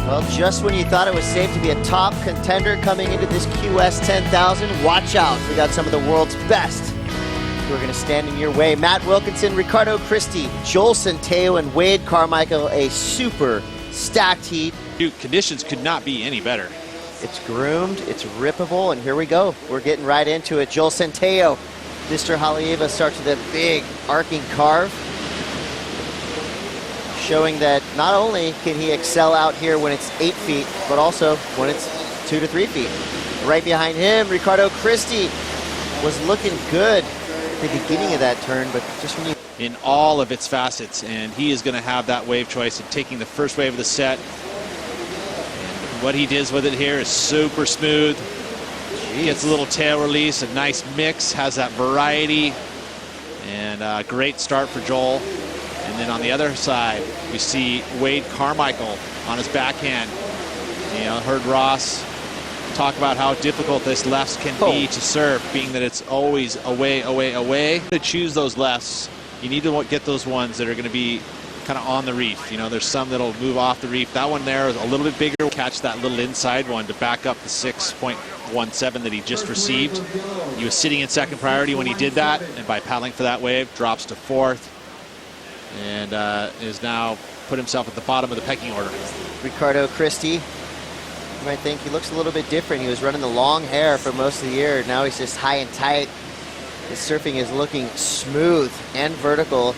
Well, just when you thought it was safe to be a top contender coming into this QS 10,000, watch out. We got some of the world's best who are going to stand in your way. Matt Wilkinson, Ricardo Christie, Joel Centeo, and Wade Carmichael, a super stacked heat. Dude, conditions could not be any better. It's groomed, it's rippable, and here we go. We're getting right into it. Joel Centeo, Mr. Haleiwa starts with a big arcing carve, showing that not only can he excel out here when it's 8 feet, but also when it's 2 to 3 feet. Right behind him, Ricardo Christie was looking good at the beginning of that turn, but just when you... In all of its facets, and he is going to have that wave choice of taking the first wave of the set. And what he does with it here is super smooth. He gets a little tail release, a nice mix, has that variety, and a great start for Joel. And then on the other side, we see Wade Carmichael on his backhand. You know, heard Ross talk about how difficult this lefts can be to serve, being that it's always away, away, away. To choose those lefts, you need to get those ones that are going to be kind of on the reef. You know, there's some that'll move off the reef. That one there is a little bit bigger. Catch that little inside one to back up the 6.17 that he just received. He was sitting in second priority when he did that, and by paddling for that wave, drops to fourth. And is now put himself at the bottom of the pecking order. Ricardo Christie, you might think he looks a little bit different. He was running the long hair for most of the year. Now he's just high and tight. His surfing is looking smooth and vertical.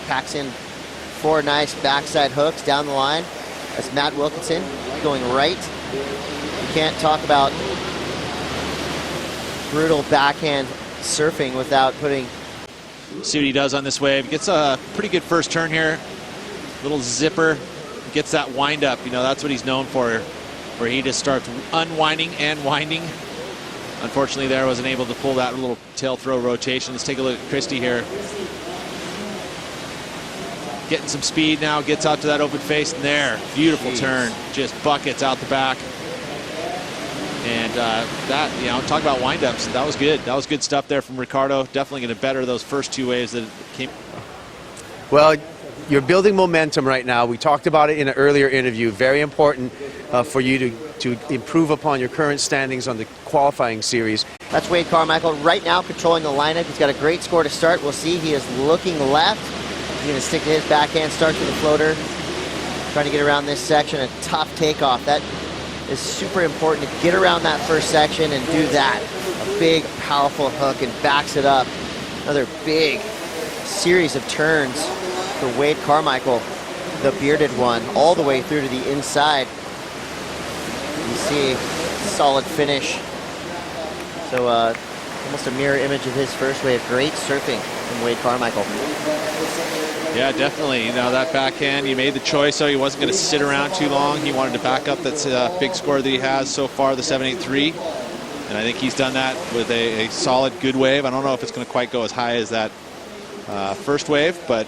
Packs in 4 nice backside hooks down the line. That's Matt Wilkinson going right. You can't talk about brutal backhand surfing without putting... See what he does on this wave. Gets a pretty good first turn here. Little zipper. Gets that wind up. You know, that's what he's known for, where he just starts unwinding and winding. Unfortunately, there wasn't able to pull that little tail throw rotation. Let's take a look at Christie here. Getting some speed now. Gets out to that open face, and there. Beautiful turn. Just buckets out the back. And that, you know, talk about windups. That was good. That was good stuff there from Ricardo. Definitely going to better those first 2 waves that came. Well, you're building momentum right now. We talked about it in an earlier interview. Very important for you to improve upon your current standings on the qualifying series. That's Wade Carmichael right now controlling the lineup. He's got a great score to start. We'll see. He is looking left. He's going to stick to his backhand, starts with the floater. Trying to get around this section. A tough takeoff. That is super important to get around that first section and do that. A big, powerful hook and backs it up. Another big series of turns for Wade Carmichael, the bearded one, all the way through to the inside. You see solid finish. So almost a mirror image of his first wave. Great surfing from Wade Carmichael. Yeah, definitely. You know, that backhand, he made the choice, so he wasn't going to sit around too long. He wanted to back up that big score that he has so far, the 783. And I think he's done that with a solid, good wave. I don't know if it's going to quite go as high as that first wave, but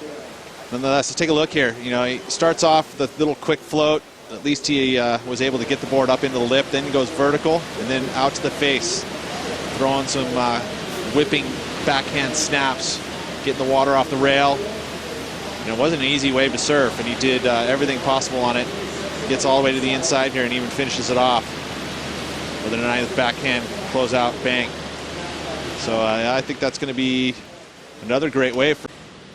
nonetheless, let's take a look here. You know, he starts off the little quick float. At least he was able to get the board up into the lip, then goes vertical, and then out to the face. Throwing some whipping backhand snaps, getting the water off the rail. You know, it wasn't an easy wave to surf, and he did everything possible on it. Gets all the way to the inside here and even finishes it off with a nice backhand closeout bank. So I think that's going to be another great wave.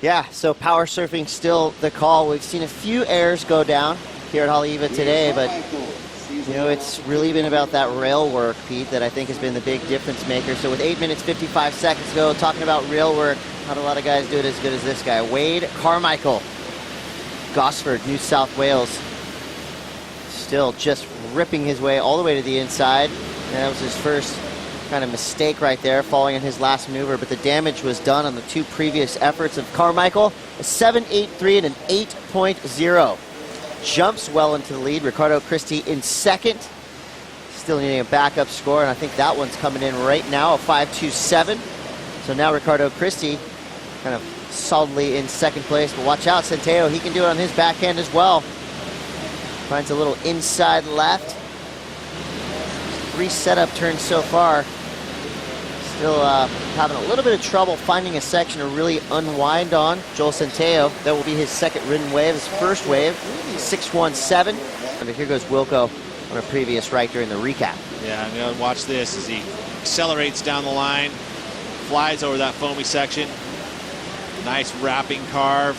Yeah, so power surfing still the call. We've seen a few airs go down here at Haleiwa today, but you know, it's really been about that rail work, Pete, that I think has been the big difference maker. So with 8 minutes, 55 seconds to go, talking about rail work, not a lot of guys do it as good as this guy. Wade Carmichael, Gosford, New South Wales, still just ripping his way all the way to the inside. And that was his first kind of mistake right there, falling in his last maneuver, but the damage was done on the 2 previous efforts of Carmichael. A 7.83 and an 8.0. Jumps well into the lead. Ricardo Christie in second. Still needing a backup score, and I think that one's coming in right now, a 5.27. So now Ricardo Christie kind of solidly in second place, but watch out, Centeo, he can do it on his backhand as well. Finds a little inside left. 3 setup turns so far. Still having a little bit of trouble finding a section to really unwind on. Joel Centeo, that will be his second ridden wave, his first wave, 6.17. And here goes Wilco on a previous right during the recap. Yeah, I'm going to watch this as he accelerates down the line, flies over that foamy section. Nice wrapping carve.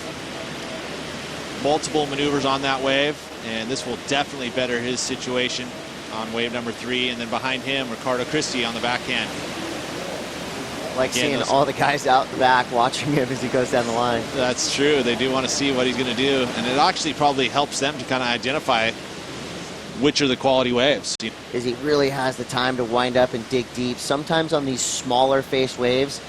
Multiple maneuvers on that wave, and this will definitely better his situation on wave number 3. And then behind him, Ricardo Christie on the backhand. Like seeing all the guys out the back watching him as he goes down the line. That's true. They do want to see what he's going to do, and it actually probably helps them to kind of identify which are the quality waves. Is he really has the time to wind up and dig deep. Sometimes on these smaller face waves,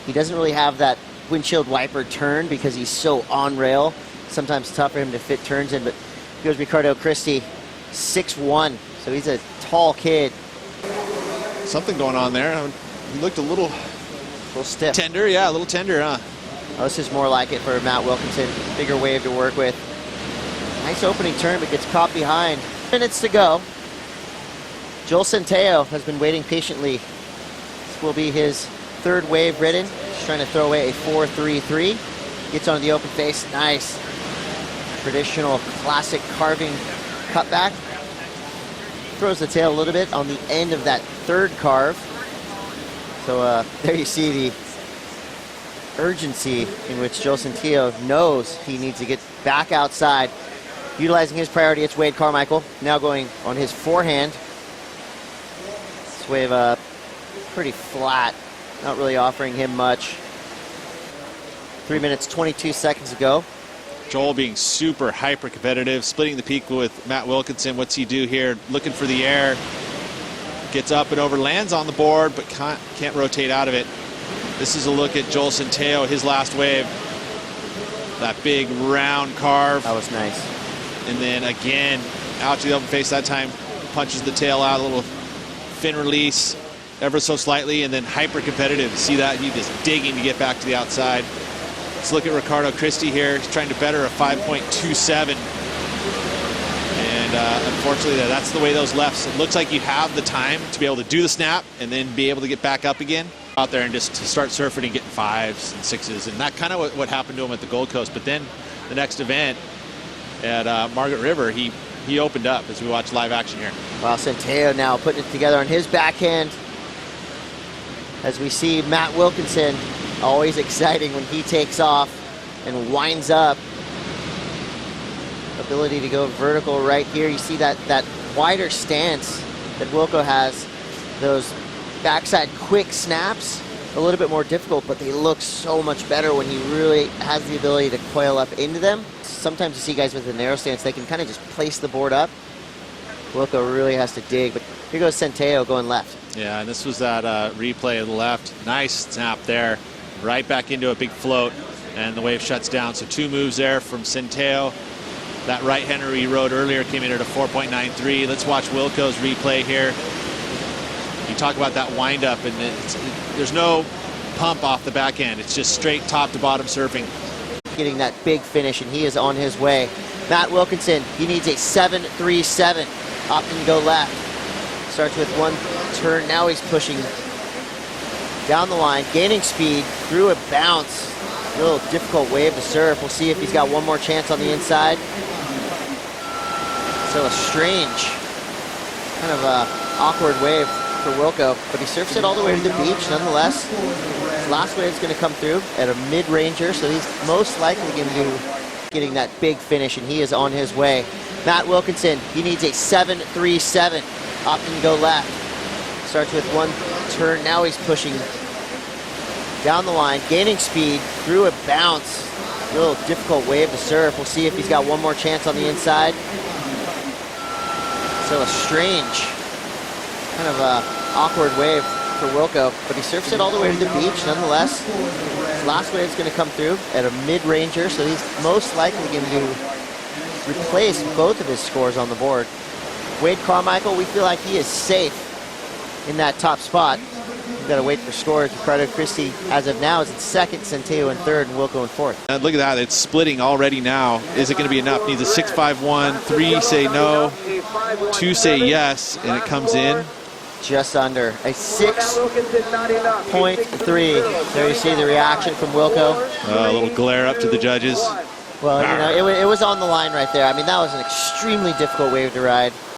he doesn't really have that windshield wiper turn because he's so on rail. Sometimes it's tough for him to fit turns in, but here goes Ricardo Christie, 6'1", so he's a tall kid. Something going on there. He looked a little stiff. Tender, yeah, a little tender, huh? Oh, this is more like it for Matt Wilkinson. Bigger wave to work with. Nice opening turn, but gets caught behind. Minutes to go. Joel Centeo has been waiting patiently. This will be his 3rd wave ridden. He's trying to throw away a 4.33. Gets onto the open face. Nice. Traditional classic carving cutback. Throws the tail a little bit on the end of that 3rd carve. So there you see the urgency in which Joel Centeo knows he needs to get back outside. Utilizing his priority, it's Wade Carmichael. Now going on his forehand. This wave pretty flat. Not really offering him much. 3 minutes, 22 seconds ago. Joel being super hyper competitive, splitting the peak with Matt Wilkinson. What's he do here? Looking for the air. Gets up and over, lands on the board, but can't rotate out of it. This is a look at Joel Centeo, his last wave. That big round carve. That was nice. And then again, out to the open face. That time punches the tail out, a little fin release, ever so slightly, and then hyper competitive. See that? He just digging to get back to the outside. Let's look at Ricardo Christie here. He's trying to better a 5.27. And unfortunately, that's the way those lefts. It looks like you have the time to be able to do the snap and then be able to get back up again. Out there and just to start surfing and getting 5s and 6s. And that kind of what happened to him at the Gold Coast. But then the next event at Margaret River, he opened up as we watch live action here. Well, Centeo now putting it together on his backhand. As we see Matt Wilkinson, always exciting when he takes off and winds up. Ability to go vertical right here. You see that wider stance that Wilco has. Those backside quick snaps, a little bit more difficult, but they look so much better when he really has the ability to coil up into them. Sometimes you see guys with a narrow stance, they can kind of just place the board up. Wilco really has to dig, but here goes Centeo going left. Yeah, and this was that replay of the left. Nice snap there. Right back into a big float, and the wave shuts down. So 2 moves there from Centeo. That right-hander he rode earlier came in at a 4.93. Let's watch Wilco's replay here. You talk about that wind-up, and there's no pump off the back end. It's just straight top to bottom surfing. Getting that big finish, and he is on his way. Matt Wilkinson, he needs a 7.37. Opting to go left. Starts with 1 turn. Now he's pushing down the line, gaining speed through a bounce. A little difficult wave to surf. We'll see if he's got one more chance on the inside. So a strange, kind of awkward wave for Wilco, but he surfs it all the way to the beach nonetheless. His last wave is going to come through at a mid-ranger, so he's most likely going to be getting that big finish, and he is on his way. Matt Wilkinson, he needs a 7.37. Opting to go left. Starts with 1 turn. Now he's pushing down the line, gaining speed through a bounce. A little difficult wave to surf. We'll see if he's got one more chance on the inside. So a strange, kind of awkward wave for Wilco, but he surfs it all the way to the beach nonetheless. His last wave is going to come through at a mid-ranger, so he's most likely going to replace both of his scores on the board. Wade Carmichael, we feel like he is safe in that top spot. We've got to wait for scores. Ricardo Christie, as of now, is in 2nd, Centeo in 3rd, and Wilco in 4th. And look at that, it's splitting already now. Is it going to be enough? Needs a 6.51, 3 say no, 2 say yes, and it comes in. Just under a 6.3. There you see the reaction from Wilco. A little glare up to the judges. Well, you know, it was on the line right there. I mean, that was an extremely difficult wave to ride.